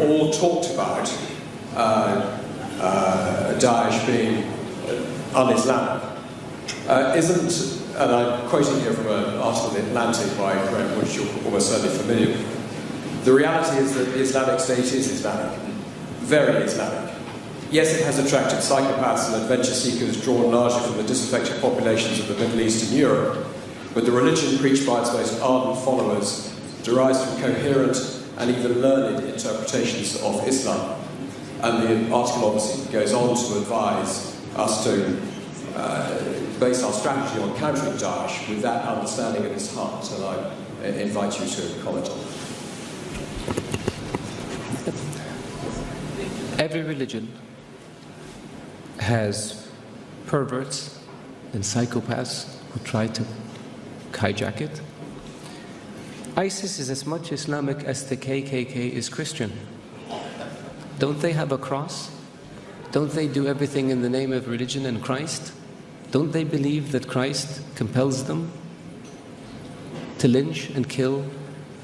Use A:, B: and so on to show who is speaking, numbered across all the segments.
A: all talked about Daesh being un-Islamic isn't, and I'm quoting here from an article in The Atlantic by a friend, which you're almost certainly familiar with. The reality is that the Islamic State is Islamic, very Islamic. Yes, it has attracted psychopaths and adventure seekers drawn largely from the disaffected populations of the Middle East and Europe, but the religion preached by its most ardent followers derives from coherent and even learned interpretations of Islam. And the article obviously goes on to advise us to base our strategy on countering Daesh with that understanding at its heart, and I invite you to comment on it.
B: Every religion has perverts and psychopaths who try to hijack it. ISIS is as much Islamic as the KKK is Christian. Don't they have a cross? Don't they do everything in the name of religion and Christ? Don't they believe that Christ compels them to lynch and kill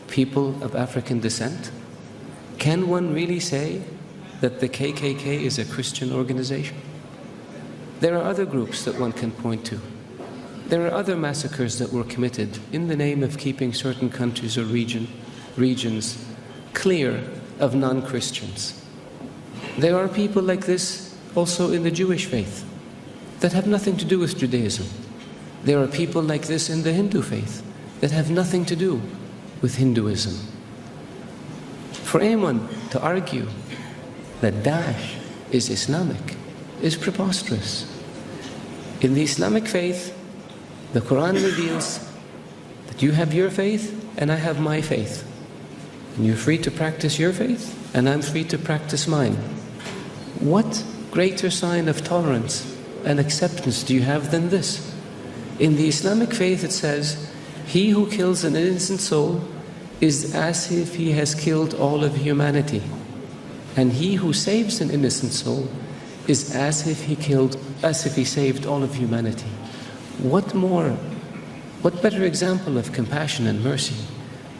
B: people of African descent? Can one really say that the KKK is a Christian organization? There are other groups that one can point to. There are other massacres that were committed in the name of keeping certain countries or regions clear of non-Christians. There are people like this also in the Jewish faith that have nothing to do with Judaism. There are people like this in the Hindu faith that have nothing to do with Hinduism. For anyone to argue that Daesh is Islamic is preposterous. In the Islamic faith, the Quran reveals that you have your faith and I have my faith. And you're free to practice your faith and I'm free to practice mine. What greater sign of tolerance and acceptance do you have than this? In the Islamic faith it says, he who kills an innocent soul is as if he has killed all of humanity. And he who saves an innocent soul is as if he saved all of humanity. What better example of compassion and mercy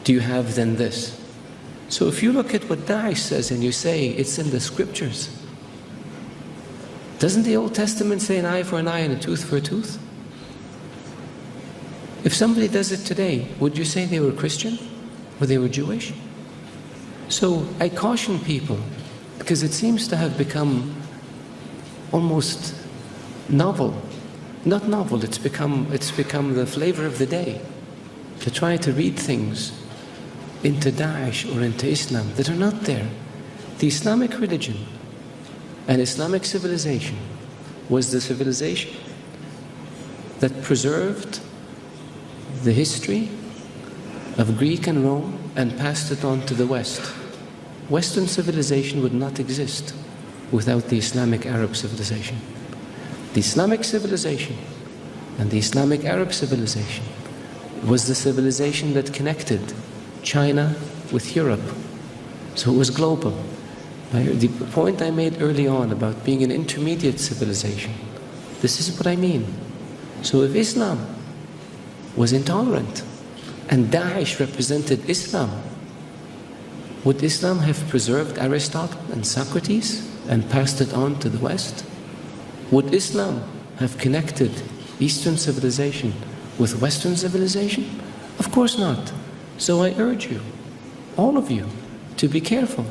B: do you have than this? So if you look at what Daesh says and you say it's in the scriptures, doesn't the Old Testament say an eye for an eye and a tooth for a tooth? If somebody does it today, would you say they were Christian or they were Jewish? So I caution people, because it seems to have become almost novel. Not novel, it's become the flavor of the day to try to read things into Daesh or into Islam that are not there. The Islamic religion and Islamic civilization was the civilization that preserved the history of Greek and Rome and passed it on to the West. Western civilization would not exist without the Islamic Arab civilization. The Islamic civilization and the Islamic Arab civilization was the civilization that connected China with Europe. So it was global. The point I made early on about being an intermediate civilization, this is what I mean. So if Islam was intolerant and Daesh represented Islam, would Islam have preserved Aristotle and Socrates and passed it on to the West? Would Islam have connected Eastern civilization with Western civilization? Of course not. So I urge you, all of you, to be careful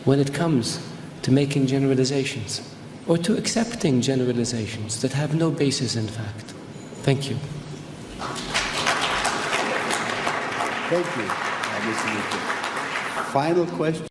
B: when it comes to making generalizations or to accepting generalizations that have no basis in fact. Thank you.
C: Thank you, Mr. Mitchell. Final question.